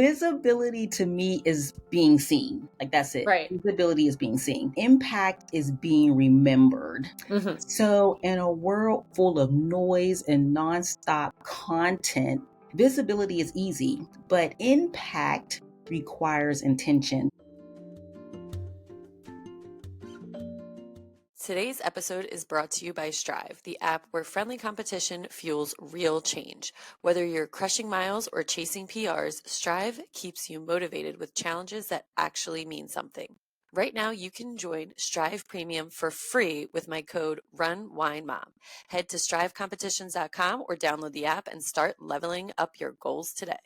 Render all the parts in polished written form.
Visibility to me is being seen. Like that's it. Right. Visibility is being seen. Impact is being remembered. Mm-hmm. So in a world full of noise and nonstop content, visibility is easy, but impact requires intention. Today's episode is brought to you by Strive, the app where friendly competition fuels real change. Whether you're crushing miles or chasing PRs, Strive keeps you motivated with challenges that actually mean something. Right now, you can join Strive Premium for free with my code RUNWINEMOM. Head to strivecompetitions.com or download the app and start leveling up your goals today.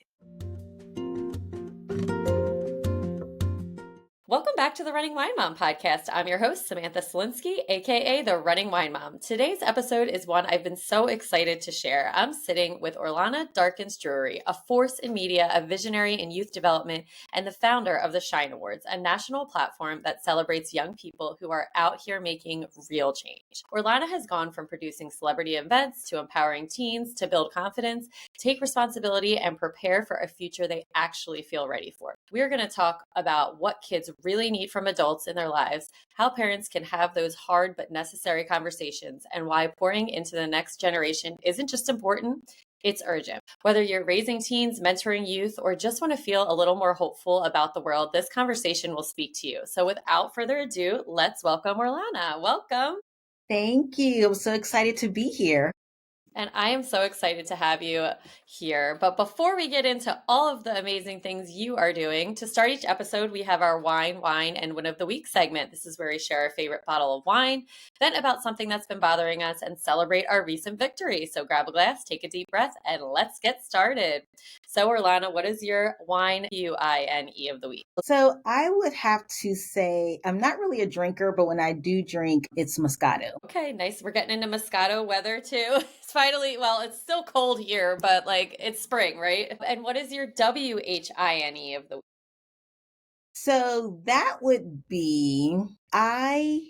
Welcome back to the Running Wine Mom podcast. I'm your host, Samantha Cieslinski, aka the Running Wine Mom. Today's episode is one I've been so excited to share. I'm sitting with Orlana Darkins Drewery, a force in media, a visionary in youth development, and the founder of the Shyne Awards, a national platform that celebrates young people who are out here making real change. Orlana has gone from producing celebrity events to empowering teens to build confidence, take responsibility, and prepare for a future they actually feel ready for. We're going to talk about what kids really need from adults in their lives, how parents can have those hard but necessary conversations, and why pouring into the next generation isn't just important, it's urgent. Whether you're raising teens, mentoring youth, or just want to feel a little more hopeful about the world, this conversation will speak to you. So without further ado, let's welcome Orlana. Welcome. Thank you. I'm so excited to be here. And I am so excited to have you here. But before we get into all of the amazing things you are doing, to start each episode, we have our wine, and win of the week segment. This is where we share our favorite bottle of wine, vent about something that's been bothering us, and celebrate our recent victory. So grab a glass, take a deep breath, and let's get started. So Orlana, what is your wine, UINE of the week? So I would have to say, I'm not really a drinker, but when I do drink, it's Moscato. Okay, nice. We're getting into Moscato weather too. It's finally, well, it's still cold here, but like it's spring, right? And what is your WHINE of the week? So that would be, I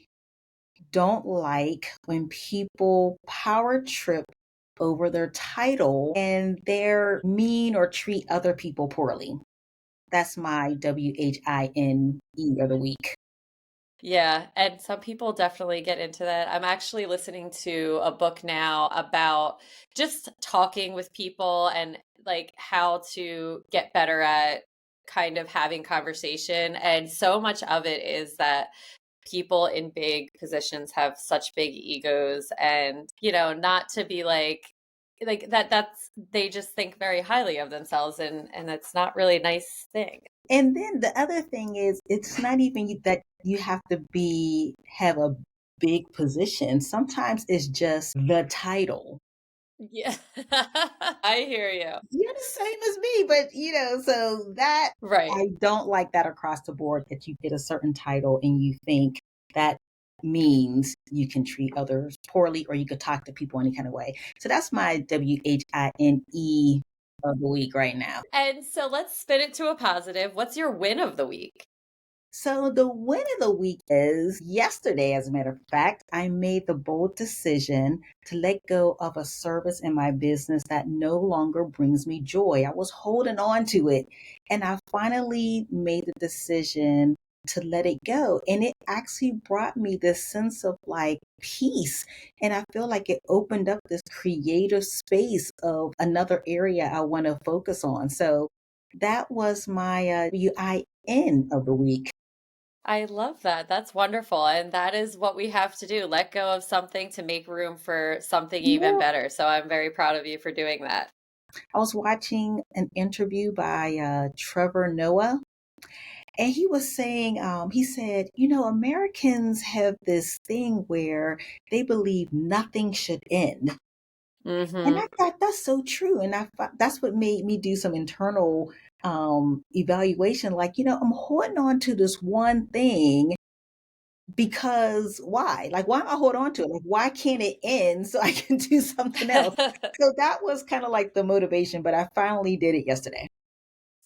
don't like when people power trip over their title and they're mean or treat other people poorly. That's my WHINE of the week. Yeah, and some people definitely get into that. I'm actually listening to a book now about just talking with people and like how to get better at kind of having conversation. And so much of it is that people in big positions have such big egos and, not to be like that's they just think very highly of themselves and that's not really a nice thing. And then the other thing is, it's not even that you have to have a big position. Sometimes it's just the title. Yeah. I hear you. You're the same as me, but so that Right. I don't like that across the board, that you get a certain title and you think that means you can treat others poorly or you could talk to people any kind of way. So that's my WHINE of the week right now. And so let's spin it to a positive. What's your win of the week? So the win of the week is yesterday, as a matter of fact, I made the bold decision to let go of a service in my business that no longer brings me joy. I was holding on to it and I finally made the decision to let it go. And it actually brought me this sense of like peace. And I feel like it opened up this creative space of another area I want to focus on. So that was my WIN of the week. I love that. That's wonderful. And that is what we have to do. Let go of something to make room for something even Yeah. better. So I'm very proud of you for doing that. I was watching an interview by Trevor Noah, and he was saying, he said, Americans have this thing where they believe nothing should end. And I thought that's so true. And that's what made me do some internal evaluation. Like, I'm holding on to this one thing because why? Like, why am I hold on to it? Like, why can't it end so I can do something else? So that was kind of like the motivation, but I finally did it yesterday.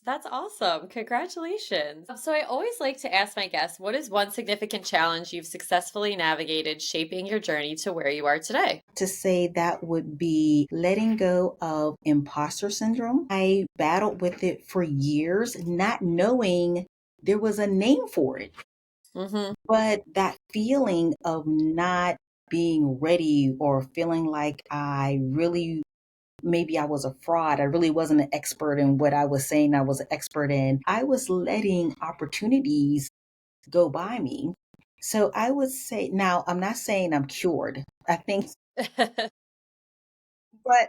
That's awesome. Congratulations. So I always like to ask my guests, what is one significant challenge you've successfully navigated shaping your journey to where you are today? To say that would be letting go of imposter syndrome. I battled with it for years, not knowing there was a name for it. Mm-hmm. But that feeling of not being ready or feeling like I really maybe I was a fraud. I really wasn't an expert in what I was saying I was an expert in. I was letting opportunities go by me. So I would say, now I'm not saying I'm cured. I think, but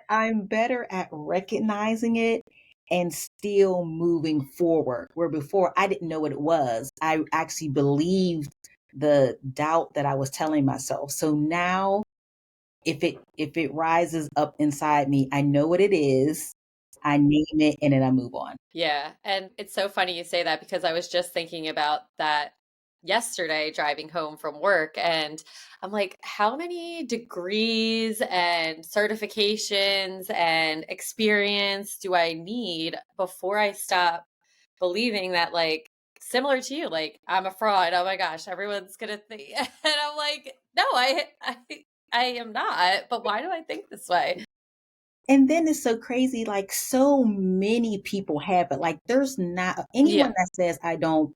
I'm better at recognizing it and still moving forward. Where before I didn't know what it was. I actually believed the doubt that I was telling myself. So now if it rises up inside me, I know what it is. I name it and then I move on. Yeah. And it's so funny you say that because I was just thinking about that yesterday driving home from work. And I'm like, how many degrees and certifications and experience do I need before I stop believing that, like, similar to you, like, I'm a fraud. Oh my gosh, everyone's gonna think. And I'm like, no, I am not. But why do I think this way? And then it's so crazy, like so many people have it. Like there's not anyone Yeah. that says I don't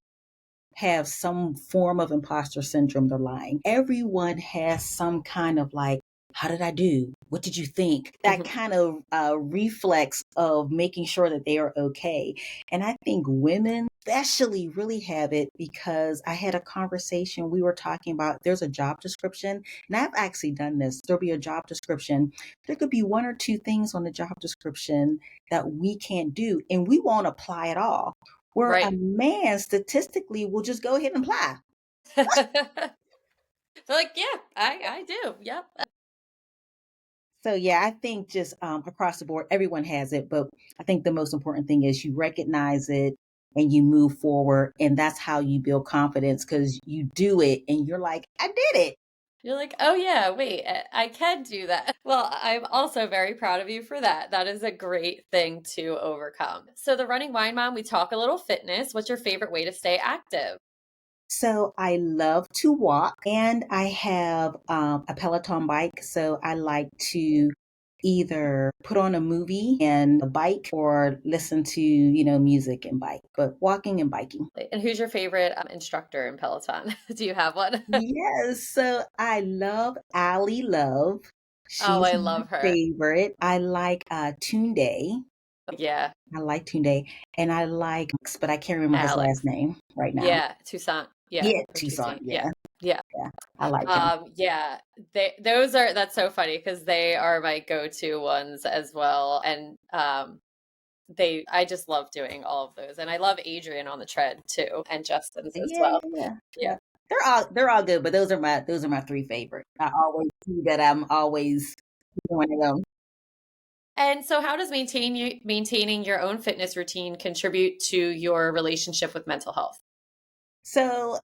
have some form of imposter syndrome, they're lying. Everyone has some kind of like, how did I do? What did you think? That Mhm. kind of reflex of making sure that they are okay. And I think women especially really have it because I had a conversation. We were talking about there's a job description, and I've actually done this. There'll be a job description. There could be one or two things on the job description that we can't do, and we won't apply at all where a Right. man statistically will just go ahead and apply. They're like, yeah, I do. Yep. So yeah, I think just across the board, everyone has it, but I think the most important thing is you recognize it and you move forward, and that's how you build confidence because you do it and you're like, I did it. You're like, oh yeah, wait, I can do that. Well, I'm also very proud of you for that. That is a great thing to overcome. So, the Running Wine Mom, we talk a little fitness. What's your favorite way to stay active? So I love to walk, and I have a Peloton bike. So I like to either put on a movie and a bike or listen to, music and bike, but walking and biking. And who's your favorite instructor in Peloton? Do you have one? Yes, so I love Allie Love. Oh, She's I my love her. favorite. I like Tunde. Yeah, I like Tunde, and I like, but I can't remember his Alex. last name right now. Yeah, Toussaint. Yeah, Yeah, or Tucson. Toussaint. Yeah, Yeah, yeah. yeah, I like him. Yeah, that's so funny because they are my go-to ones as well. And I just love doing all of those. And I love Adrian on the tread too, and Justin's as Yeah, well. yeah, yeah, Yeah. yeah. They're all good, but those are my three favorite. I always see that I'm always one of them. And so how does maintaining your own fitness routine contribute to your relationship with mental health? So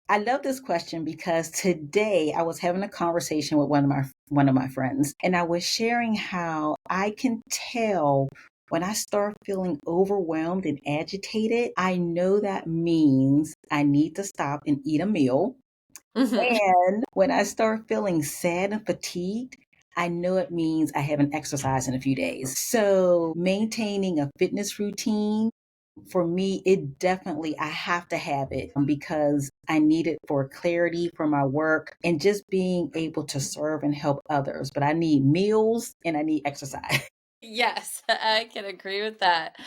I love this question because today I was having a conversation with one of my friends, and I was sharing how I can tell when I start feeling overwhelmed and agitated. I know that means I need to stop and eat a meal. Mhm. And when I start feeling sad and fatigued, I know it means I haven't exercised in a few days. So maintaining a fitness routine for me, it definitely, I have to have it because I need it for clarity for my work and just being able to serve and help others. But I need meals and I need exercise. Yes, I can agree with that.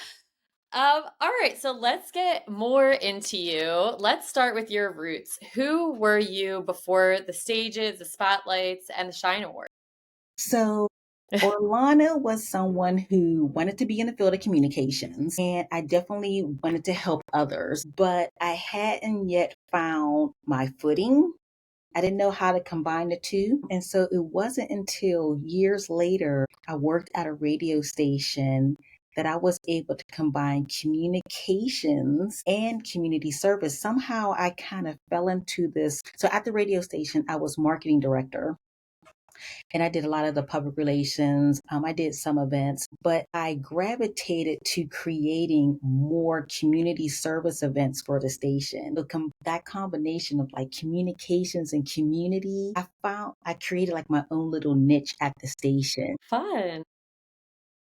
All right, so let's get more into you. Let's start with your roots. Who were you before the stages, the spotlights, and the Shyne Awards? So Orlana was someone who wanted to be in the field of communications, and I definitely wanted to help others, but I hadn't yet found my footing. I didn't know how to combine the two. And so it wasn't until years later I worked at a radio station that I was able to combine communications and community service. Somehow I kind of fell into this. So at the radio station, I was marketing director. and I did a lot of the public relations. I did some events, but I gravitated to creating more community service events for the station. That combination of like communications and community, I created like my own little niche at the station. Fun.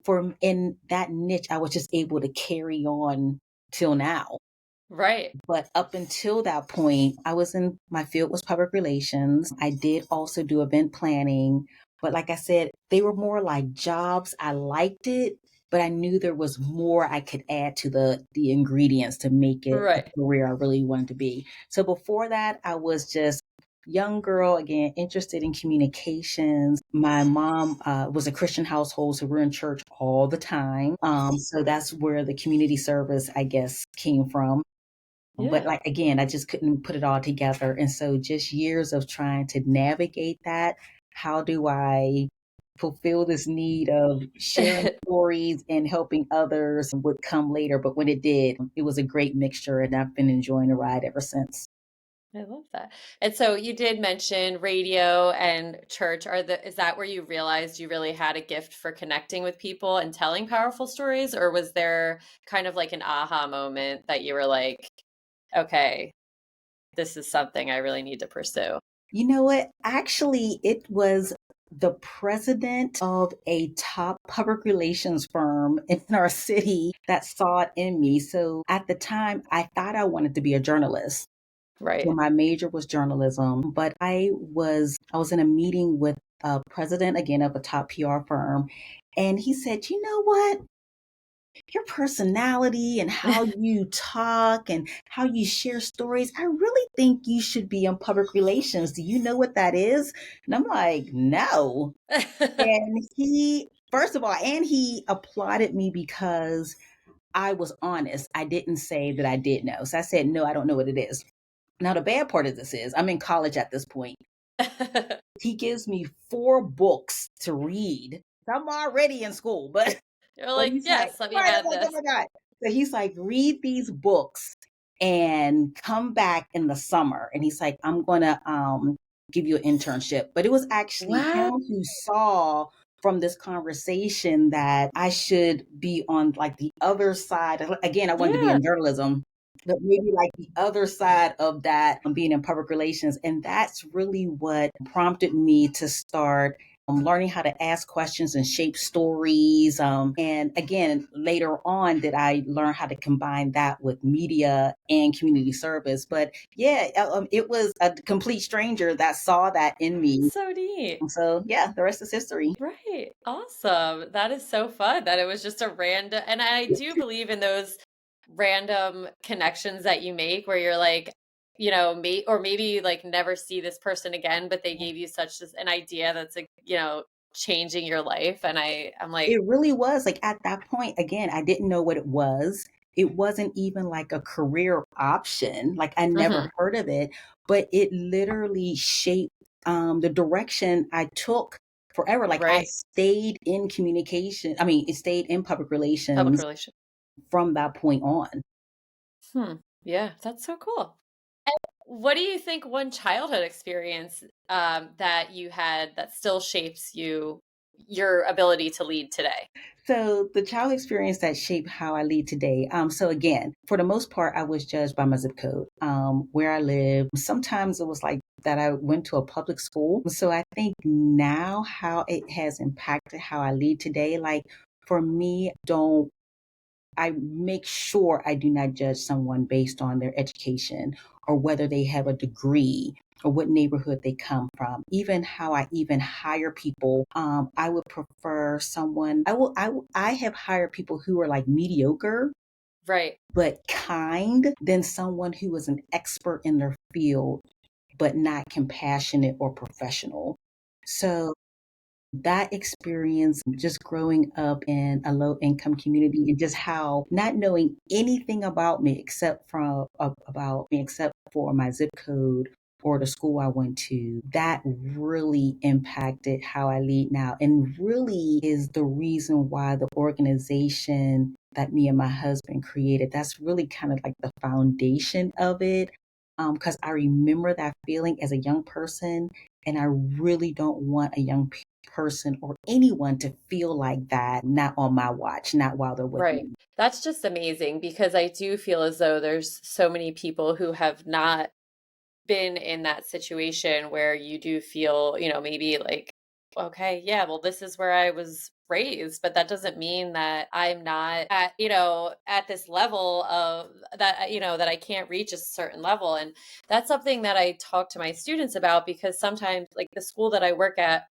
For in that niche, I was just able to carry on till now. Right. But up until that point, my field was public relations. I did also do event planning. But like I said, they were more like jobs. I liked it, but I knew there was more I could add to the ingredients to make it a Right. career I really wanted to be. So before that, I was just young girl, again, interested in communications. My mom was a Christian household, so we're in church all the time. So that's where the community service, I guess, came from. But Yeah. like again, I just couldn't put it all together. And so just years of trying to navigate that. How do I fulfill this need of sharing stories and helping others would come later. But when it did, it was a great mixture and I've been enjoying the ride ever since. I love that. And so you did mention radio and church. Is that where you realized you really had a gift for connecting with people and telling powerful stories? Or was there kind of like an aha moment that you were like, okay, this is something I really need to pursue? You know what? Actually, it was the president of a top public relations firm in our city that saw it in me. So at the time, I thought I wanted to be a journalist. Right. So my major was journalism, but I was in a meeting with a president again of a top PR firm, and he said, "You know what? Your personality and how you talk and how you share stories, I really think you should be in public relations. Do you know what that is?" And I'm like, "No." And first of all, and he applauded me because I was honest. I didn't say that I did know. So I said, "No, I don't know what it is." Now, the bad part of this is I'm in college at this point. He gives me 4 books to read. I'm already in school, but You're but like, he's like, yes, let me right, I'm add like, "Oh this. my God." So he's like, "Read these books and come back in the summer." And he's like, "I'm gonna give you an internship." But it was actually Wow. him who saw from this conversation that I should be on like the other side. Again, I wanted to be Yeah. in journalism, but maybe like the other side of that, being in public relations. And that's really what prompted me to start learning how to ask questions and shape stories. And again, later on, did I learn how to combine that with media and community service. But yeah, it was a complete stranger that saw that in me. So neat. So yeah, the rest is history. Right. Awesome. That is so fun that it was just a random, and I do believe in those random connections that you make where you're like, or maybe you like never see this person again, but they gave you an idea that's like, changing your life. And I'm like, It really was like at that point, again, I didn't know what it was. It wasn't even like a career option. Like I never mhm, heard of it, but it literally shaped the direction I took forever. Like I right. stayed in communication. I mean, it stayed in public Public relations relations. from that point on. Hmm. Yeah, that's so cool. And what do you think one childhood experience that you had that still shapes your ability to lead today? So the child experience that shaped how I lead today. So again, for the most part, I was judged by my zip code, where I live. Sometimes it was like that I went to a public school. So I think now how it has impacted how I lead today, like for me, don't I make sure I do not judge someone based on their education or whether they have a degree or what neighborhood they come from. Even how I even hire people, I would prefer someone. I have hired people who are like mediocre Right. but kind than someone who is an expert in their field but not compassionate or professional. So that experience just growing up in a low income community and just how not knowing anything about me about me except for my zip code or the school I went to, that really impacted how I lead now and really is the reason why the organization that me and my husband created, that's really kind of like the foundation of it. Because I remember that feeling as a young person And I really don't want a young person or anyone to feel like that, not on my watch, not while they're with Right. me. That's just amazing because I do feel as though there's so many people who have not been in that situation where you do feel, maybe like, okay, yeah, well, this is where I was raised, but that doesn't mean that I'm not at, at this level of that, that I can't reach a certain level. And that's something that I talk to my students about because sometimes, like the school that I work at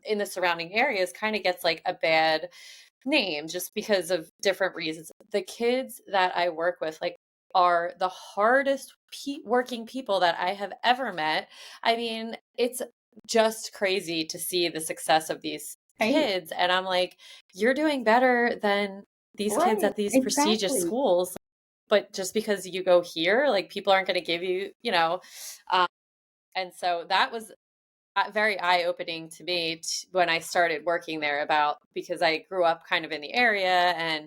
in the surrounding areas, kind of gets like a bad name just because of different reasons. The kids that I work with, like, are the hardest working people that I have ever met. I mean, it's just crazy to see the success of these Right? kids. And I'm like, you're doing better than these kids Right. at these prestigious Exactly. schools. But just because you go here, like, people aren't going to give you, um, and so that was very eye-opening to me when I started working there about because I grew up kind of in the area and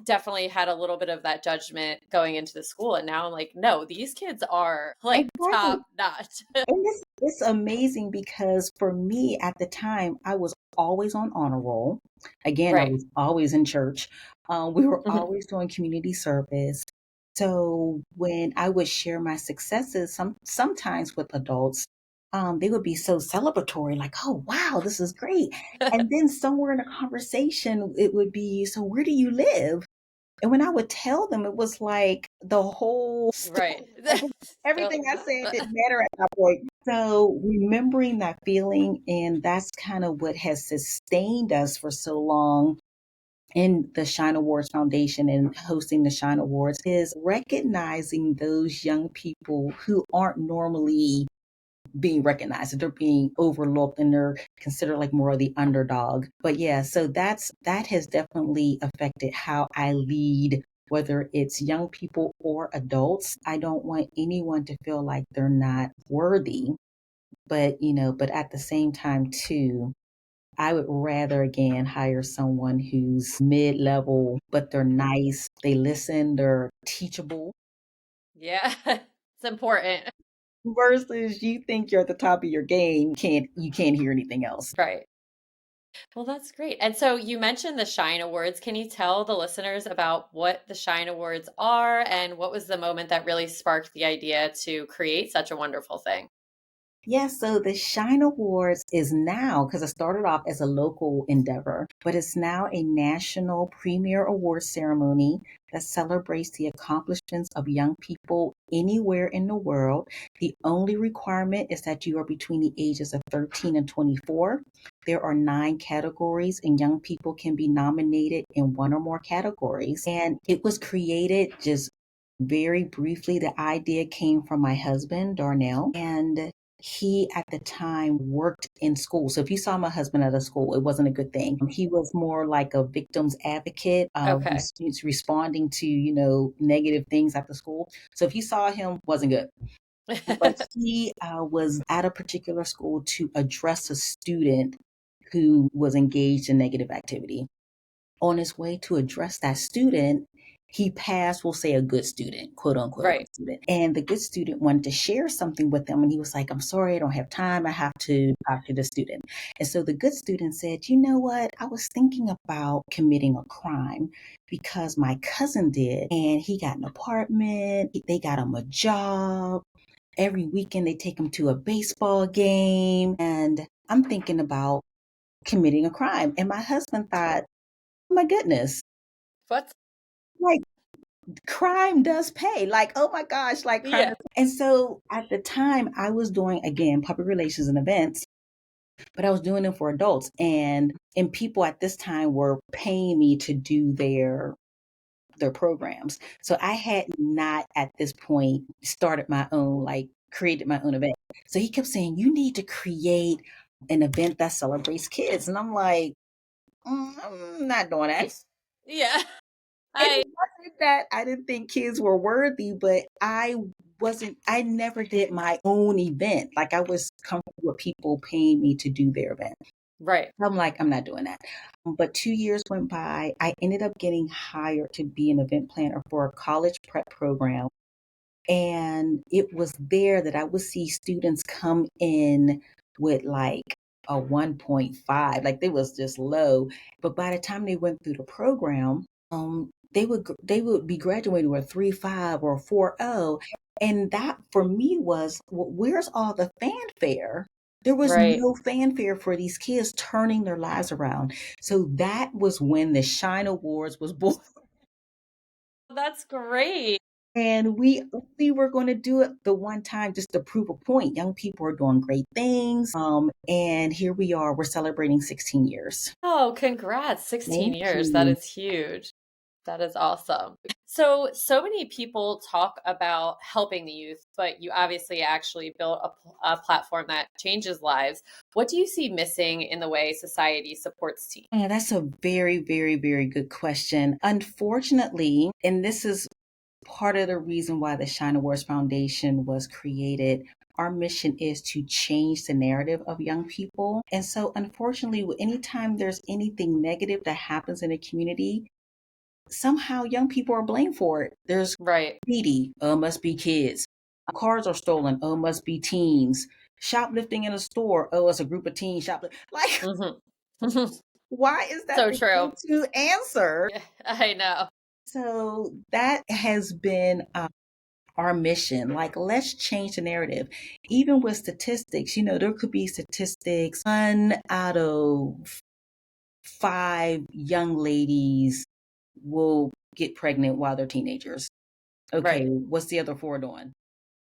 definitely had a little bit of that judgment going into the school. And now I'm like, no, these kids are like Exactly. top notch. And this it's amazing because for me at the time, I was always on honor roll. Again, I Right. was always in church. We were Mhm. always doing community service. So when I would share my successes, sometimes with adults, they would be so celebratory, like, "Oh, wow, this is great." And then somewhere in a conversation, it would be, "So where do you live?" And when I would tell them, it was like the whole Right. story, like Still. everything I said didn't matter at that point. So remembering that feeling, and that's kind of what has sustained us for so long in the Shyne Awards Foundation and hosting the Shyne Awards is recognizing those young people who aren't normally being recognized, that they're being overlooked and they're considered like more of the underdog. But yeah, so that has definitely affected how I lead, whether it's young people or adults. I don't want anyone to feel like they're not worthy, but but at the same time too, I would rather again hire someone who's mid-level, but they're nice, they listen, they're teachable, Yeah. It's important. versus you think you're at the top of your game, you can't hear anything else. Right. Well, that's great. And so you mentioned the Shine Awards. Can you tell the listeners about what the Shine Awards are and what was the moment that really sparked the idea to create such a wonderful thing? Yeah, so the Shine Awards is now, because it started off as a local endeavor, but it's now a national premier award ceremony that celebrates the accomplishments of young people anywhere in the world. The only requirement is that you are between the ages of 13 and 24. There are 9 categories, and young people can be nominated in one or more categories. And it was created just very briefly. The idea came from my husband, Darnell, and he at the time worked in school. So if you saw my husband at a school, it wasn't a good thing. He was more like a victim's advocate, Okay. responding to, negative things at the school. So if you saw him, wasn't good. But he was at a particular school to address a student who was engaged in negative activity. On his way to address that student, he passed, we'll say, a good student, quote unquote, a Right. good student. And the good student wanted to share something with them. And he was like, "I'm sorry, I don't have time. I have to talk to the student." And so the good student said, "You know what? I was thinking about committing a crime because my cousin did. And he got an apartment, they got him a job. Every weekend they take him to a baseball game. And I'm thinking about committing a crime." And my husband thought, "Oh my goodness, What? like crime does pay. Like, oh my gosh, like crime Yeah. does pay." And so at the time I was doing again public relations and events, but I was doing them for adults. And people at this time were paying me to do their programs. So I had not at this point started my own, like created my own event. So he kept saying, "You need to create an event that celebrates kids." And I'm like, I'm not doing that. Yeah. It I wasn't that I didn't think kids were worthy, but I never did my own event. Like I was comfortable with people paying me to do their event. right. I'm like, I'm not doing that. But 2 years went by. I ended up getting hired to be an event planner for a college prep program. And it was there that I would see students come in with like a 1.5, like they was just low. But by the time they went through the program, they would be graduating with a 3.5 or a 4.0. And that for me was, well, where's all the fanfare? There was Right. no fanfare for these kids turning their lives around. So that was when the Shyne Awards was born. That's great. And we were going to do it the one time just to prove a point. Young people are doing great things. And here we are. We're celebrating 16 years. Oh, congrats. 16 Thank years. That you. is huge. That is awesome. So many people talk about helping the youth, but you obviously actually built a platform that changes lives. What do you see missing in the way society supports teens? Yeah, that's a very, very, very good question. Unfortunately, and this is part of the reason why the Shyne Awards Foundation was created. Our mission is to change the narrative of young people. And so, unfortunately, anytime there's anything negative that happens in a community, somehow young people are blamed for it. There's Right. graffiti, oh, must be kids. Cars are stolen, oh, must be teens. Shoplifting in a store, oh, it's a group of teens shoplifting. Like, Hmm. why is that So the true. go-to answer? Yeah, I know. So that has been our mission. Like, let's change the narrative. Even with statistics, there could be statistics. 1 out of 5 young ladies will get pregnant while they're teenagers. Okay, Right. what's the other 4 doing?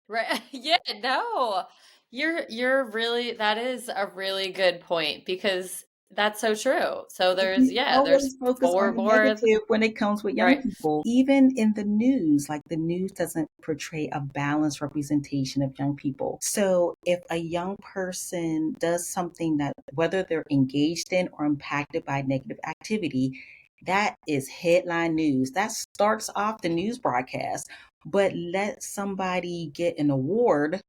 Right. Yeah, no. You're really that is a really good point because that's so true. So We there's always focus on four the more. negative when it comes with young Right. people. Even in the news, like the news doesn't portray a balanced representation of young people. So if a young person does something that, whether they're engaged in or impacted by negative activity, that is headline news. That starts off the news broadcast. But let somebody get an award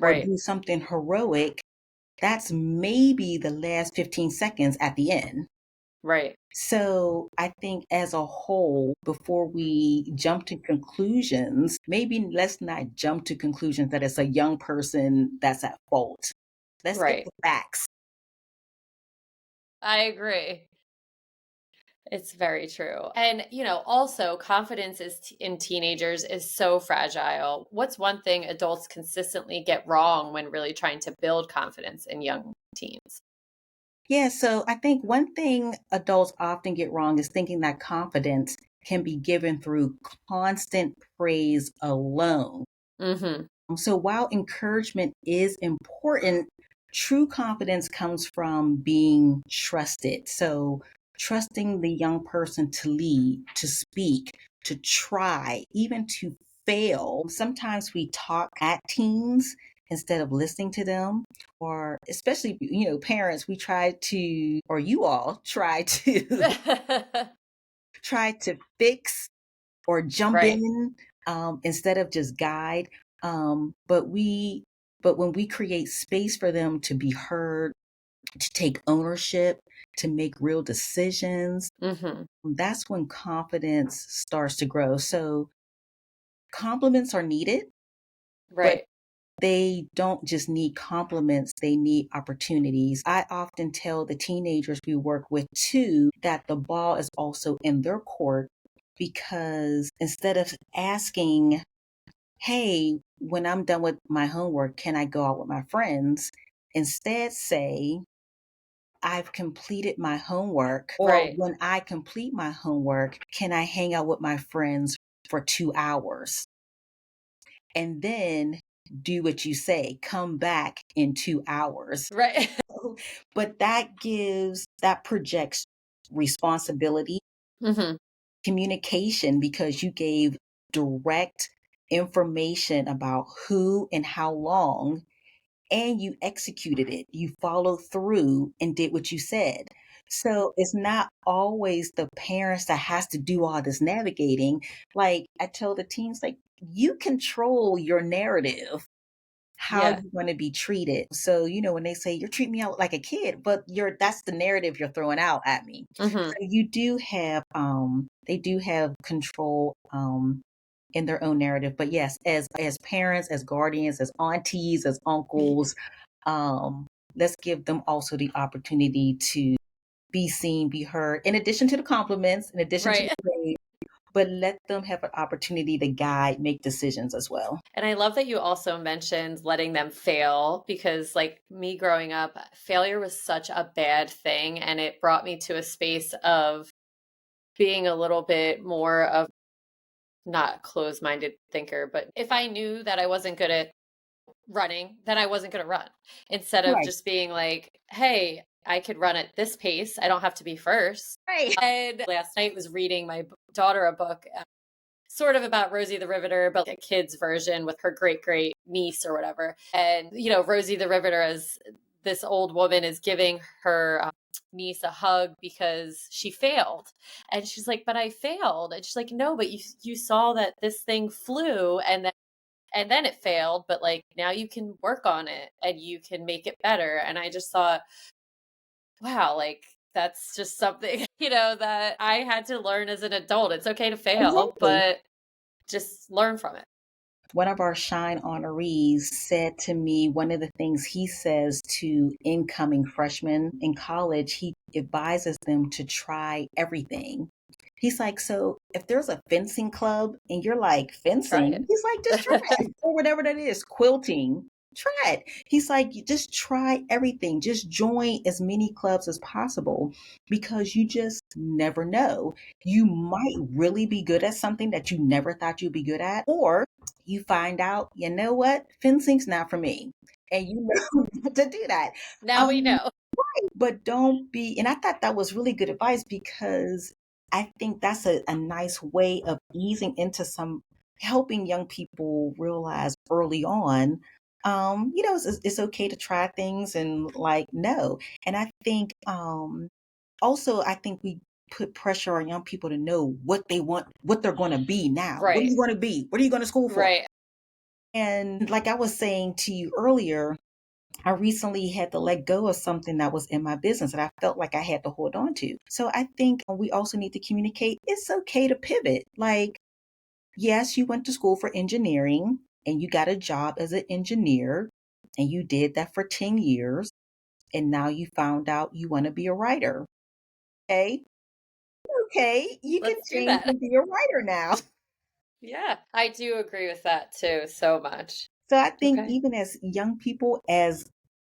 or Right. do something heroic, that's maybe the last 15 seconds at the end. Right. So I think as a whole, before we jump to conclusions, maybe let's not jump to conclusions that it's a young person that's at fault. Let's get Right. the facts. I agree. It's very true. And, also confidence in teenagers is so fragile. What's one thing adults consistently get wrong when really trying to build confidence in young teens? Yeah, so I think one thing adults often get wrong is thinking that confidence can be given through constant praise alone. Mhm. So while encouragement is important, true confidence comes from being trusted. So trusting the young person to lead, to speak, to try, even to fail. Sometimes we talk at teens instead of listening to them, or especially, parents, we try to, or you all try to try to fix or jump Right. in, instead of just guide. But when we create space for them to be heard, to take ownership, to make real decisions, Mhm. that's when confidence starts to grow. So compliments are needed, but Right. they don't just need compliments, they need opportunities. I often tell the teenagers we work with too that the ball is also in their court, because instead of asking, hey, when I'm done with my homework, can I go out with my friends? Instead, say, I've completed my homework, or Right. when I complete my homework, can I hang out with my friends for 2 hours? And then do what you say, come back in 2 hours. Right. But that projects responsibility, Mhm. communication, because you gave direct information about who and how long, and you executed it. You followed through and did what you said. So it's not always the parents that has to do all this navigating. Like I tell the teens, like, you control your narrative, how Yeah. you're going to be treated. So, when they say you're treating me out like a kid, but that's the narrative you're throwing out at me. Mhm. So you do have, they do have control. in their own narrative. But yes, as parents, as guardians, as aunties, as uncles, um, let's give them also the opportunity to be seen, be heard, in addition to the compliments, in addition to the Right. praise, but let them have an opportunity to guide, make decisions as well. And I love that you also mentioned letting them fail because, like me growing up, failure was such a bad thing. And it brought me to a space of being a little bit more of not closed minded thinker. But if I knew that I wasn't good at running, then I wasn't going to run instead of Right, just being like, hey, I could run at this pace. I don't have to be first. right. And last night was reading my daughter a book sort of about Rosie the Riveter, but like a kid's version with her great great niece or whatever. And, you know, Rosie the Riveter, as this old woman is giving her niece a hug because she failed. And she's like, but I failed. And she's like, no, but you saw that this thing flew and then it failed, but like now you can work on it and you can make it better. And I just thought, wow, like that's just something, that I had to learn as an adult. It's okay to fail, Exactly. but just learn from it. One of our Shyne honorees said to me, one of the things he says to incoming freshmen in college, he advises them to try everything. He's like, so if there's a fencing club and you're like, Try fencing, he's like, just try it. it, or whatever that is, quilting, try it. He's like, you just try everything, just join as many clubs as possible because you just never know. You might really be good at something that you never thought you'd be good at, or you find out, you know what, fencing's not for me. And you know not to do that. Now we Um, know. but don't be, and I thought that was really good advice because I think that's a nice way of easing into some, helping young people realize early on, it's okay to try things and like, no. And I think, also, I think we put pressure on young people to know what they want, what they're going to be now. What are Right. you going to be? What are you going to school for? Right. And like I was saying to you earlier, I recently had to let go of something that was in my business that I felt like I had to hold on to. So I think we also need to communicate it's okay to pivot. Like, yes, you went to school for engineering and you got a job as an engineer and you did that for 10 years. And now you found out you want to be a writer. Okay. Okay. You can Let's do change that. and be a writer now. Yeah. I do agree with that too so much. So I think Okay. even as young people, as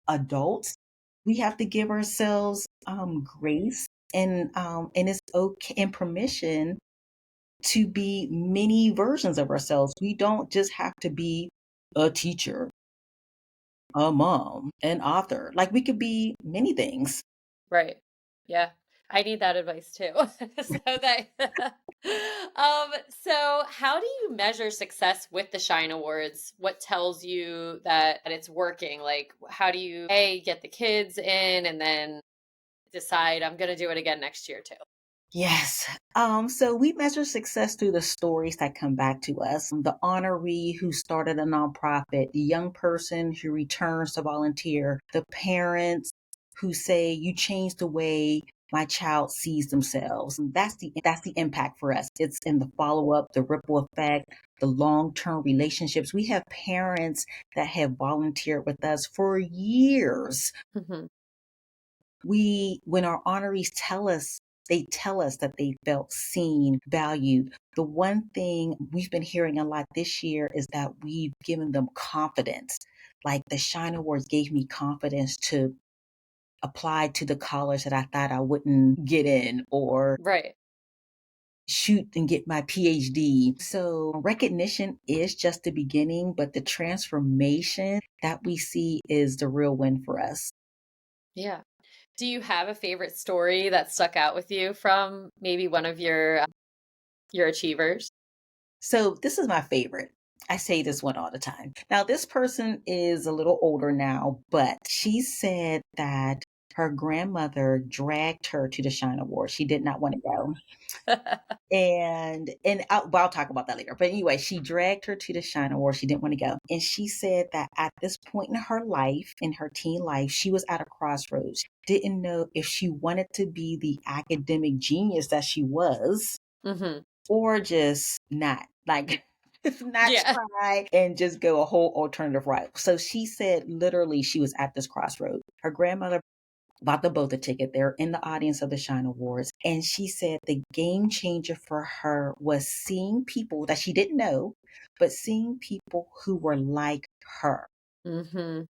adults, we have to give ourselves grace and it's okay and permission to be many versions of ourselves. We don't just have to be a teacher, a mom, an author. Like we could be many things. Right. Yeah. I need that advice too. So that so how do you measure success with the Shine Awards? What tells you that it's working? Like how do you get the kids in and then decide I'm going to do it again next year too? Yes. So we measure success through the stories that come back to us. The honoree who started a nonprofit, the young person who returns to volunteer, the parents who say, you changed the way my child sees themselves. And that's the impact for us. It's in the follow-up, the ripple effect, the long-term relationships. We have parents that have volunteered with us for years. Mhm. When our honorees they tell us that they felt seen, valued. The one thing we've been hearing a lot this year is that we've given them confidence. Like the Shyne Awards gave me confidence to apply to the college that I thought I wouldn't get in or Right. shoot and get my PhD. So recognition is just the beginning, but the transformation that we see is the real win for us. Yeah. Do you have a favorite story that stuck out with you from maybe one of your achievers? So this is my favorite. I say this one all the time. Now, this person is a little older now, but she said that her grandmother dragged her to the Shine Awards. She did not want to go. I'll talk about that later. But anyway, she dragged her to the Shine Awards. She didn't want to go. And she said that at this point in her life, in her teen life, she was at a crossroads. Didn't know if she wanted to be the academic genius that she was Mhm. or just not. Like not Yeah. try and just go a whole alternative route. So she said literally she was at this crossroad. Her grandmother bought them both a ticket. They're in the audience of the Shyne Awards. And she said the game changer for her was seeing people that she didn't know, but seeing people who were like her. Mm-hmm.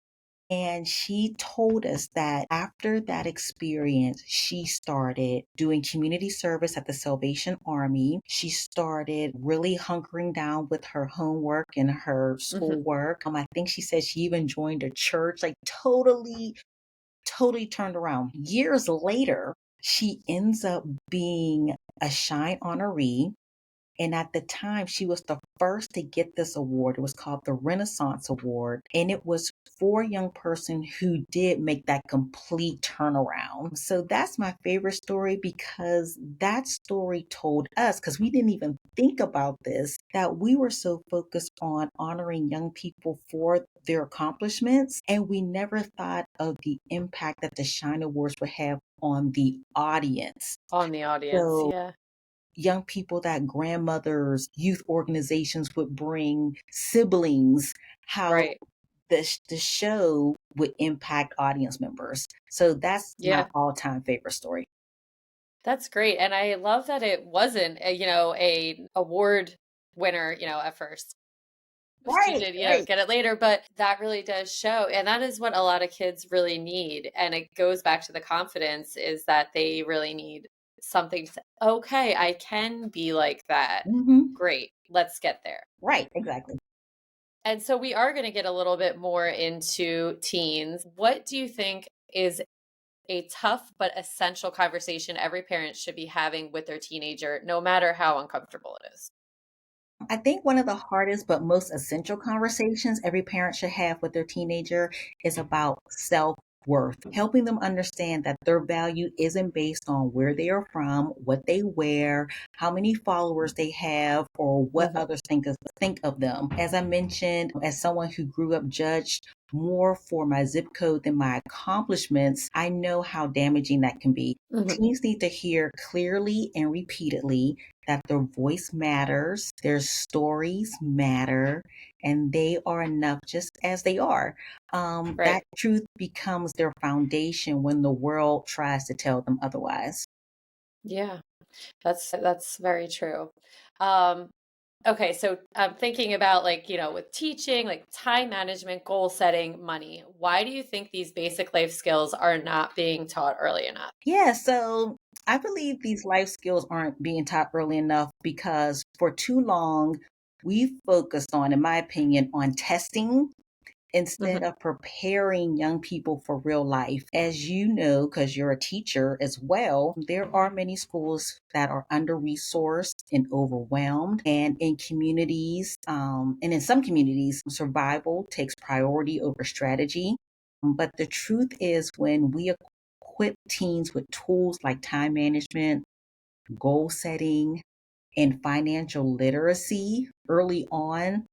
And she told us that after that experience, she started doing community service at the Salvation Army. She started really hunkering down with her homework and her Mm-hmm. schoolwork. I think she said she even joined a church, like totally turned around. Years later, she ends up being a Shyne honoree. And at the time, she was the first to get this award. It was called the Renaissance Award. And it was for a young person who did make that complete turnaround. So that's my favorite story because that story told us, because we didn't even think about this, that we were so focused on honoring young people for their accomplishments. And we never thought of the impact that the Shine Awards would have on the audience. On the audience. So Yeah. young people that grandmothers, youth organizations would bring, siblings, how Right. the show would impact audience members. So that's my Yeah. all-time favorite story. That's great. And I love that it wasn't a award winner, at first. She Right, did, right. get it later, but that really does show. And that is what a lot of kids really need. And it goes back to the confidence is that they really need something to, okay, I can be like that. Hmm. Great. Let's get there. Right, exactly. And so we are going to get a little bit more into teens. What do you think is a tough but essential conversation every parent should be having with their teenager, no matter how uncomfortable it is? I think one of the hardest but most essential conversations every parent should have with their teenager is about self worth, helping them understand that their value isn't based on where they are from, what they wear, how many followers they have, or what Hmm. others think of them. As I mentioned, as someone who grew up judged more for my zip code than my accomplishments, I know how damaging that can be. Hmm. Teens need to hear clearly and repeatedly that their voice matters, their stories matter, and they are enough just as they are. That Right. truth becomes their foundation when the world tries to tell them otherwise. Yeah. That's very true. Um, okay, so I'm thinking about with teaching, like time management, goal setting, money. Why do you think these basic life skills are not being taught early enough? Yeah, so I believe these life skills aren't being taught early enough because for too long, we've focused on, in my opinion, on testing instead Hmm. of preparing young people for real life. As you know, because you're a teacher as well, there are many schools that are under resourced and overwhelmed. And in communities, and in some communities, survival takes priority over strategy. But the truth is, when we equip teens with tools like time management, goal setting, and financial literacy early on,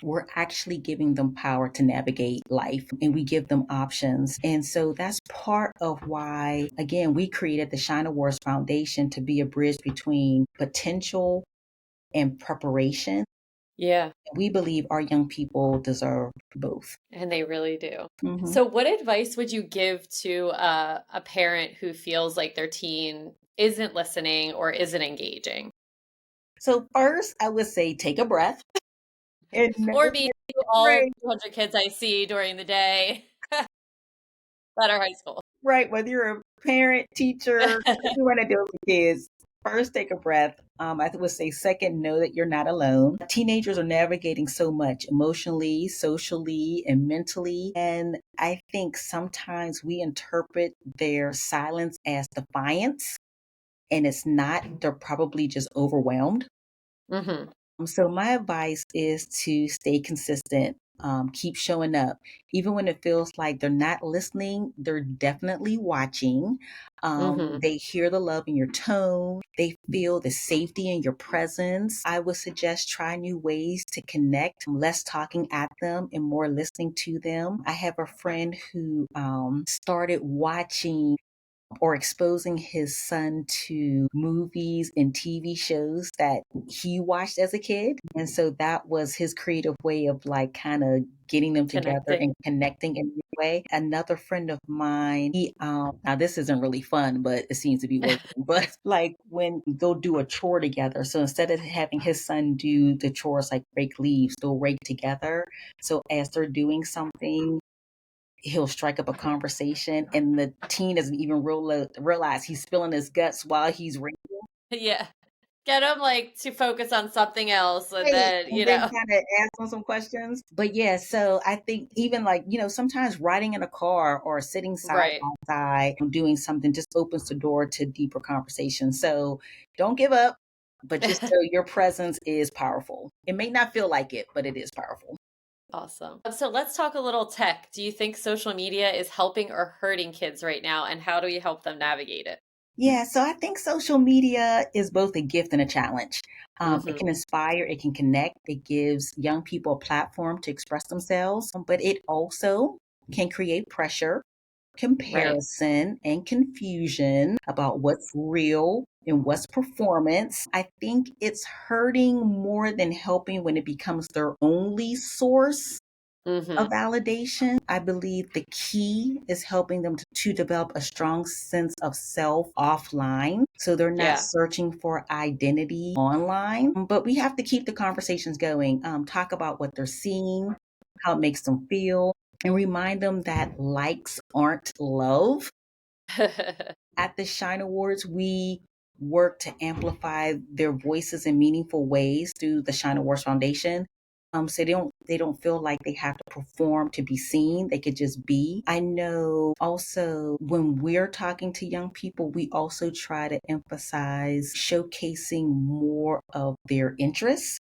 we're actually giving them power to navigate life and we give them options. And so that's part of why, again, we created the Shine Awards Foundation to be a bridge between potential and preparation. Yeah, We believe our young people deserve both. and they really do. Hmm. So, what advice would you give to a parent who feels like their teen isn't listening or isn't engaging? So, first, I would say take a breath and know Or me, too, all right. 200 kids I see during the day that are high school. Right, whether you're a parent, teacher, what you want to do with kids, first take a breath. I would say second, know that you're not alone. Teenagers are navigating so much emotionally, socially, and mentally. And I think sometimes we interpret their silence as defiance, and it's not. They're probably just overwhelmed. Hmm. So my advice is to stay consistent, keep showing up. Even when it feels like they're not listening, they're definitely watching. Hmm. They hear the love in your tone. They feel the safety in your presence. I would suggest try new ways to connect, less talking at them and more listening to them. I have a friend who started watching or exposing his son to movies and TV shows that he watched as a kid. And so that was his creative way of like kind of getting them together Connecting. and connecting in a way. Another friend of mine, now this isn't really fun, but it seems to be working. But like when they'll do a chore together. So instead of having his son do the chores like rake leaves, they'll rake together. So as they're doing something, he'll strike up a conversation and the teen doesn't even realize he's spilling his guts while he's raking. Yeah. Get them like to focus on something else and Right. then, And then kind of ask them some questions. But yeah, so I think even like, sometimes riding in a car or sitting side right. by side doing something just opens the door to deeper conversation. So don't give up, but just so your presence is powerful. It may not feel like it, but it is powerful. Awesome. So let's talk a little tech. Do you think social media is helping or hurting kids right now? And how do we help them navigate it? Yeah, so I think social media is both a gift and a challenge. It Hmm. can inspire, it can connect, it gives young people a platform to express themselves, but it also can create pressure, Right. comparison, and confusion about what's real and what's performance. I think it's hurting more than helping when it becomes their only source Hmm. of validation. I believe the key is helping them to develop a strong sense of self offline. So they're not Yeah. searching for identity online. But we have to keep the conversations going, talk about what they're seeing, how it makes them feel, and remind them that likes aren't love. At the Shyne Awards, we work to amplify their voices in meaningful ways through the Shyne Awards Foundation. So they don't feel like they have to perform to be seen. They could just be. I know also when we're talking to young people, we also try to emphasize showcasing more of their interests.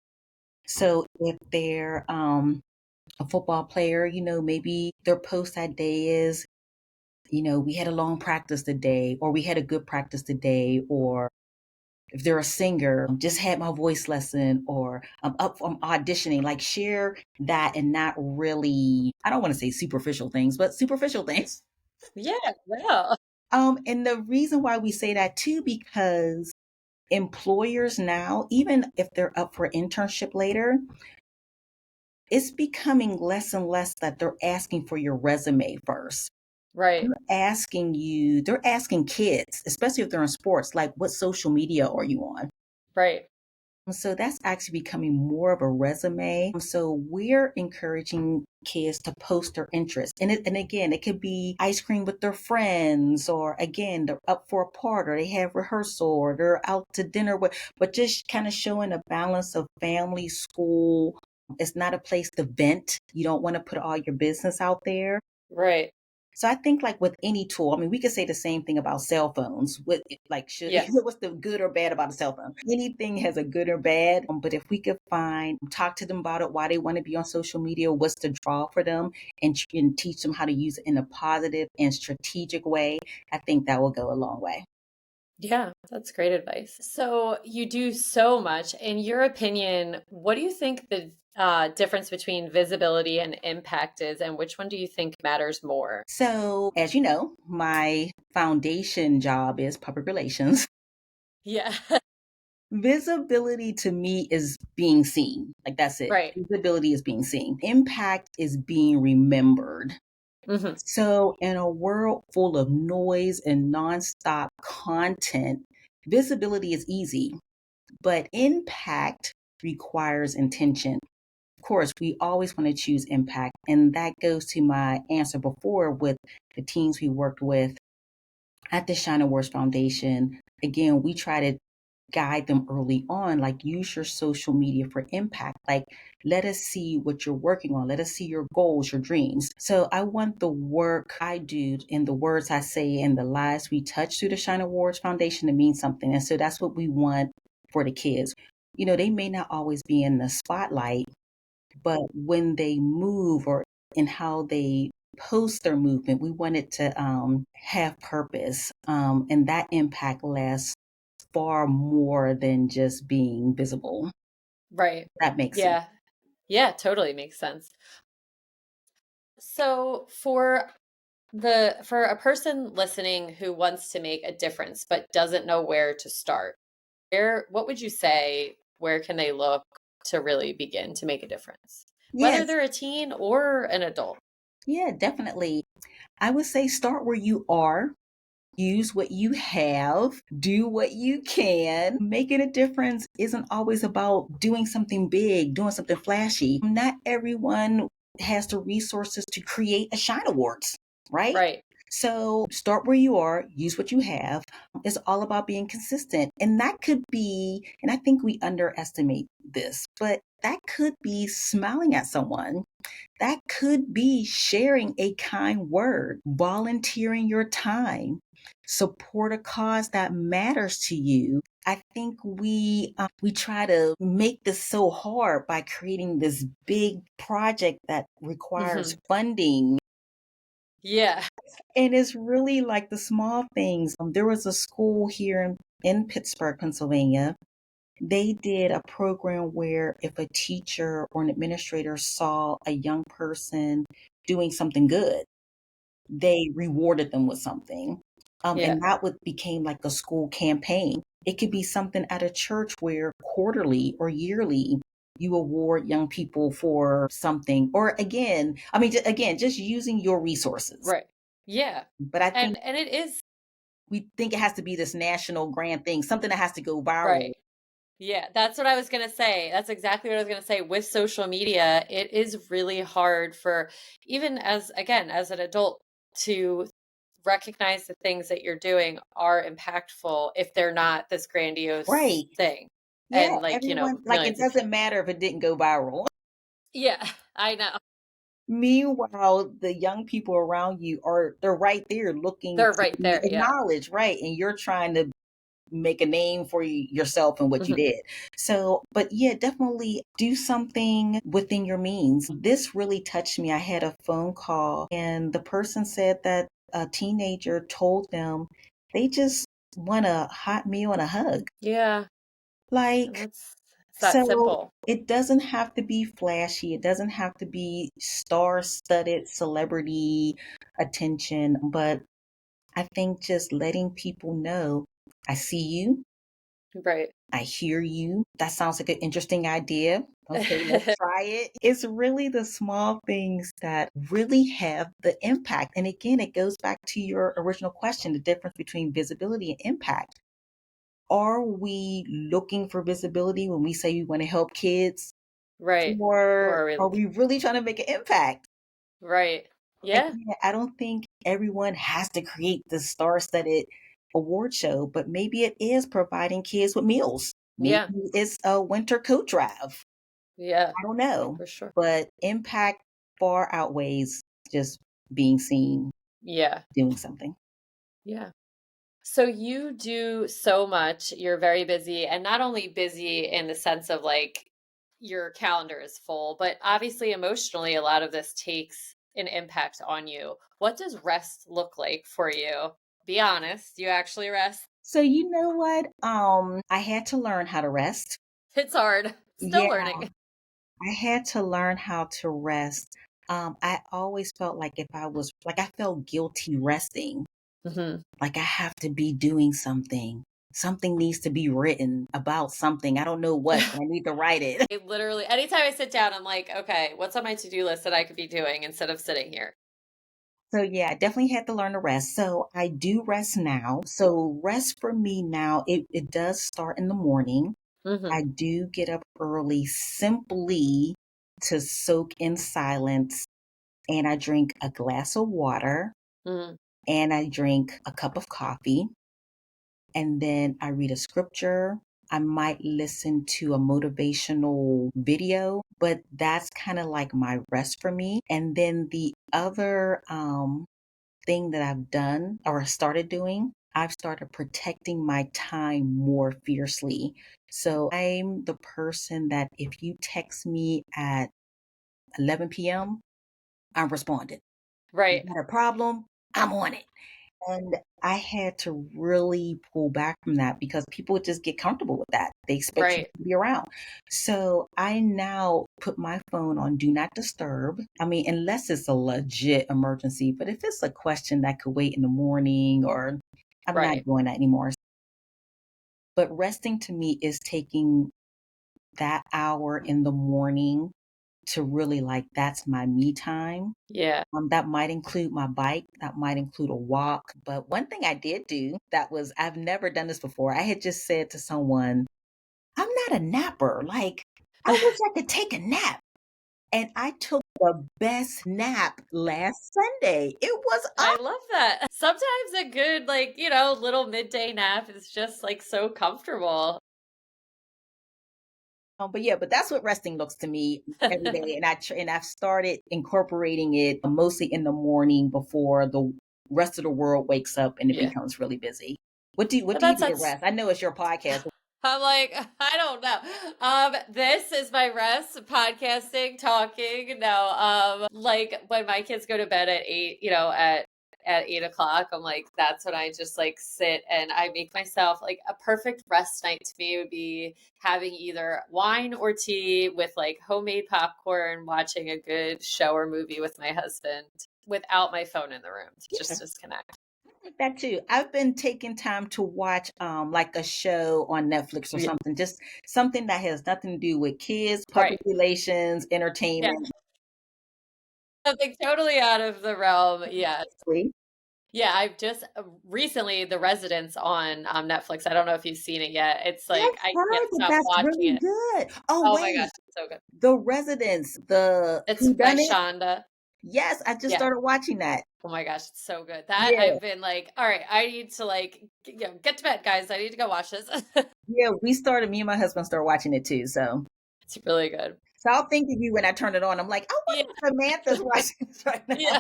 So if they're a football player, maybe their post that day is, we had a long practice today, or we had a good practice today, or if they're a singer, just had my voice lesson, or I'm auditioning, like share that and not really, I don't want to say superficial things, but superficial things. Yeah. Yeah. And the reason why we say that too, because employers now, even if they're up for internship later, it's becoming less and less that they're asking for your resume first. Right. They're asking kids, especially if they're in sports, like what social media are you on? Right. So that's actually becoming more of a resume. So we're encouraging kids to post their interests. And again, it could be ice cream with their friends, or again, they're up for a part, or they have rehearsal, or they're out to dinner with, but just kind of showing a balance of family, school. It's not a place to vent. You don't want to put all your business out there. Right. So I think like with any tool, I mean, we could say the same thing about cell phones. With like, Yes. what's the good or bad about a cell phone? Anything has a good or bad. But if we could talk to them about it, why they want to be on social media, what's the draw for them, and teach them how to use it in a positive and strategic way, I think that will go a long way. Yeah, that's great advice. So you do so much. In your opinion, what do you think the difference between visibility and impact is, and which one do you think matters more? So, as you know, my foundation job is public relations. Yeah. Visibility to me is being seen. Like that's it. Right. Visibility is being seen. Impact is being remembered. Hmm. So, in a world full of noise and nonstop content, visibility is easy, but impact requires intention. Of course, we always want to choose impact. And that goes to my answer before with the teens we worked with at the Shyne Awards Foundation. Again, we try to guide them early on, like use your social media for impact. Like, let us see what you're working on. Let us see your goals, your dreams. So I want the work I do and the words I say and the lives we touch through the Shine Awards Foundation to mean something. And so that's what we want for the kids. They may not always be in the spotlight, but when they move or in how they post their movement, we want it to have purpose. And that impact lasts far more than just being visible. Right. That makes sense. Yeah. Yeah, totally makes sense. So for For a person listening who wants to make a difference but doesn't know where to start, what would you say, where can they look to really begin to make a difference? Whether Yes. they're a teen or an adult. Yeah, definitely. I would say start where you are. Use what you have, do what you can. Making a difference isn't always about doing something big, doing something flashy. Not everyone has the resources to create a Shyne Awards, right? Right. So start where you are, use what you have. It's all about being consistent. And that could be, and I think we underestimate this, but that could be smiling at someone. That could be sharing a kind word, volunteering your time, support a cause that matters to you. I think we try to make this so hard by creating this big project that requires Hmm. funding. Yeah. And it's really like the small things. There was a school here in Pittsburgh, Pennsylvania. They did a program where if a teacher or an administrator saw a young person doing something good, they rewarded them with something. Yeah. And that would became like a school campaign. It could be something at a church where quarterly or yearly you award young people for something. Or again, I mean, again, just using your resources. Right. Yeah. But I think And it is we think it has to be this national grand thing, something that has to go viral. right. Yeah, that's what I was going to say. That's exactly what I was going to say. With social media, it is really hard for even as, again, as an adult to recognize the things that you're doing are impactful if they're not this grandiose Right. thing Yeah, and like, everyone, like it millions of doesn't people. matter if it didn't go viral. Yeah, I know. Meanwhile, the young people around you they're right there looking They're to right be there. Yeah. acknowledged, right? And you're trying to make a name for yourself and what you Hmm. did. So, but yeah, definitely do something within your means. This really touched me. I had a phone call and the person said that a teenager told them they just want a hot meal and a hug. Yeah. And Like, it's that so simple. it doesn't have to be flashy. It doesn't have to be star-studded celebrity attention, but I think just letting people know, I see you, Right. I hear you. That sounds like an interesting idea. Okay, let's try it. It's really the small things that really have the impact. And again, it goes back to your original question, the difference between visibility and impact. Are we looking for visibility when we say we want to help kids? Right. Or Or are we are looking? we really trying to make an impact? Right. Yeah. Again, I don't think everyone has to create the star-studded award show, but maybe it is providing kids with meals. Maybe Yeah. it's a winter coat drive. Yeah. I don't know. For sure. But impact far outweighs just being seen Yeah. doing something. Yeah. So you do so much. You're very busy, and not only busy in the sense of like your calendar is full, but obviously emotionally, a lot of this takes an impact on you. What does rest look like for you? Be honest, you actually rest? So you know what? I had to learn how to rest. It's hard. Still Yeah, learning. I had to learn how to rest. I always felt like if I was like I felt guilty resting. Hmm. Like I have to be doing something. Something needs to be written about something. I don't know what, but I need to write it. I literally, anytime I sit down, I'm like, okay, what's on my to-do list that I could be doing instead of sitting here? So yeah, I definitely had to learn to rest. So I do rest now. So rest for me now, it does start in the morning. Hmm. I do get up early simply to soak in silence and I drink a glass of water Hmm. and I drink a cup of coffee and then I read a scripture. I might listen to a motivational video, but that's kind of like my rest for me. And then the other thing that I've done or started doing, I've started protecting my time more fiercely. So I'm the person that if you text me at 11 p.m., I'm responding. You Right. got a problem? I'm on it. And I had to really pull back from that because people just get comfortable with that. They expect you Right. to be around. So I now put my phone on do not disturb. I mean, unless it's a legit emergency, but if it's a question that could wait in the morning or I'm not Right. doing that anymore. But resting to me is taking that hour in the morning to really like, that's my me time. Yeah. That might include my bike, that might include a walk. But one thing I did do that was, I've never done this before. I had just said to someone, I'm not a napper. Like, I wish I could take a nap. And I took the best nap last Sunday. It was I love that. Sometimes a good, like, little midday nap is just like so comfortable. but yeah, but that's what resting looks to me every day, and I've started incorporating it mostly in the morning before the rest of the world wakes up and it Yeah. becomes really busy. What But do you that's do to that's rest? I know it's your podcast. I'm like, I don't know. This is my rest, podcasting, talking. No, like when my kids go to bed at 8, at 8 o'clock, I'm like, that's when I just like sit and I make myself like a perfect rest night to me would be having either wine or tea with like homemade popcorn, watching a good show or movie with my husband without my phone in the room to Yeah, just disconnect. like that too. I've been taking time to watch like a show on Netflix or Yeah. something, just something that has nothing to do with kids, public Right. relations, Yeah. entertainment. Something totally out of the realm. Yes. Really. Yeah, I've just recently The Residence on Netflix. I don't know if you've seen it yet. It's I've like I can't heard that stop that's watching really it. good. Oh Oh my gosh, wait, it's so good. The Residence, the It's Who by Done It? Shonda. Yes, I just Yeah. started watching that. Oh my gosh, it's so good. That Yeah, I've been like, all right, I need to like, get to bed, guys. I need to go watch this. yeah. Me and my husband started watching it too. It's really good. So I'll think of you when I turn it on. I'm like, I Yeah, wonder if Samantha's watching this right now. yeah.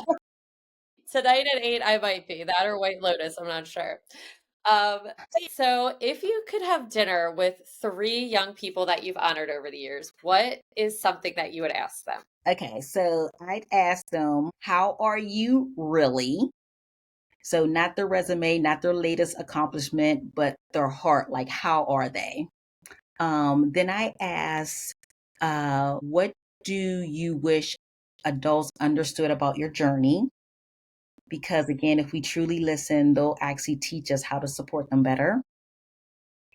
Tonight at 8, I might be that or White Lotus. I'm not sure. So if you could have dinner with 3 young people that you've honored over the years, what is something that you would ask them? Okay, so I'd ask them, how are you really? So not their resume, not their latest accomplishment, but their heart. Like, how are they? Then I ask, what do you wish adults understood about your journey? Because again, if we truly listen, they'll actually teach us how to support them better.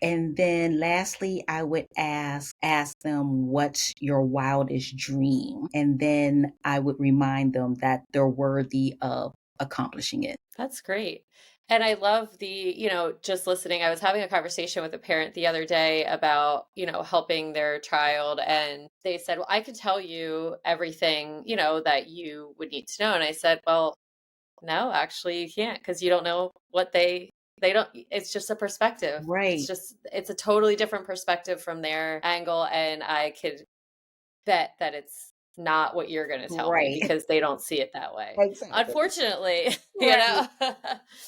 And then lastly, I would ask them, what's your wildest dream? And then I would remind them that they're worthy of accomplishing it. That's great. And I love just listening. I was having a conversation with a parent the other day about, helping their child. And they said, well, I could tell you everything, that you would need to know. And I said, well, no, actually you can't because you don't know what they don't, it's just a perspective. Right, It's a totally different perspective from their angle. And I could bet that it's not what you're going to tell me right, because they don't see it that way. exactly. Unfortunately, you Right. know.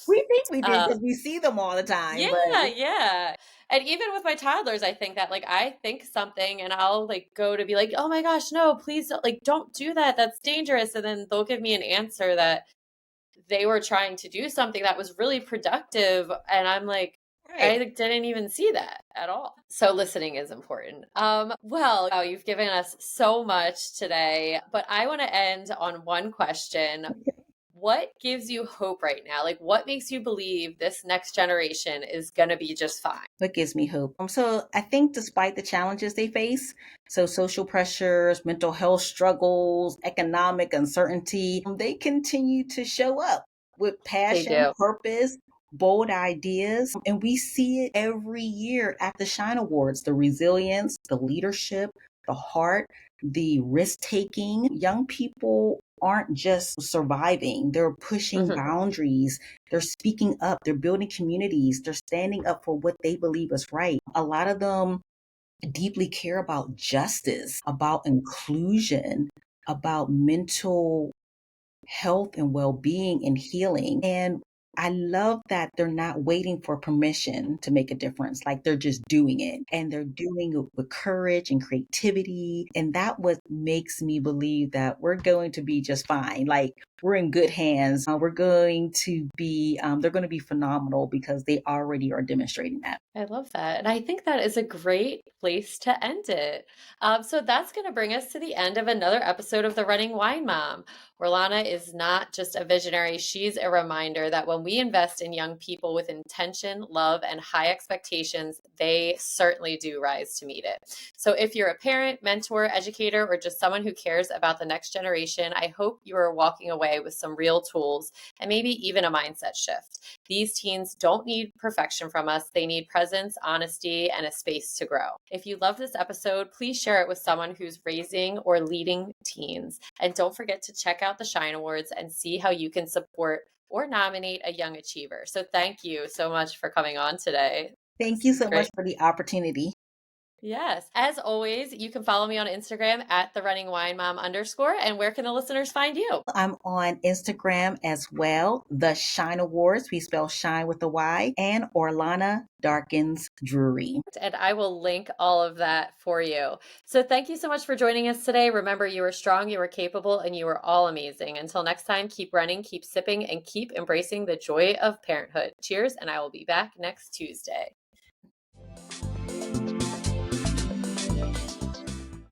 We think we do um, because we see them all the time, but yeah, yeah. And even with my toddlers, I think that like I think something and I'll like go to be like, "Oh my gosh, no, please don't, like don't do that. That's dangerous." And then they'll give me an answer that they were trying to do something that was really productive and I'm like I right. like, didn't even see that at all. So listening is important. Well, wow, you've given us so much today, but I want to end on one question. What gives you hope right now? Like, what makes you believe this next generation is going to be just fine? What gives me hope? So I think despite the challenges they face, so social pressures, mental health struggles, economic uncertainty, they continue to show up with They passion, do. purpose, bold ideas. And we see it every year at the Shyne Awards, the resilience, the leadership, the heart, the risk taking. Young people aren't just surviving, they're pushing Hmm. boundaries, they're speaking up, they're building communities, they're standing up for what they believe is right. A lot of them deeply care about justice, about inclusion, about mental health and well-being and healing. And I love that they're not waiting for permission to make a difference. Like, they're just doing it, and they're doing it with courage and creativity. And that what makes me believe that we're going to be just fine. Like, we're in good hands. We're going to be, they're going to be phenomenal because they already are demonstrating that. I love that. And I think that is a great place to end it. So that's going to bring us to the end of another episode of The Running Wine Mom. Orlana is not just a visionary, she's a reminder that when we invest in young people with intention, love, and high expectations, they certainly do rise to meet it. So if you're a parent, mentor, educator, or just someone who cares about the next generation, I hope you are walking away with some real tools and maybe even a mindset shift. These teens don't need perfection from us. They need presence, honesty, and a space to grow. If you love this episode, please share it with someone who's raising or leading teens. And don't forget to check out the Shyne Awards and see how you can support or nominate a young achiever. So thank you so much for coming on today. Thank you so much for the opportunity. Yes. As always, you can follow me on Instagram at the running wine mom _. And where can the listeners find you? I'm on Instagram as well. The Shyne Awards. We spell Shine with a Y, and Orlana Darkins Drewery. And I will link all of that for you. So thank you so much for joining us today. Remember, you are strong, you are capable, and you are all amazing. Until next time, keep running, keep sipping, and keep embracing the joy of parenthood. Cheers. And I will be back next Tuesday.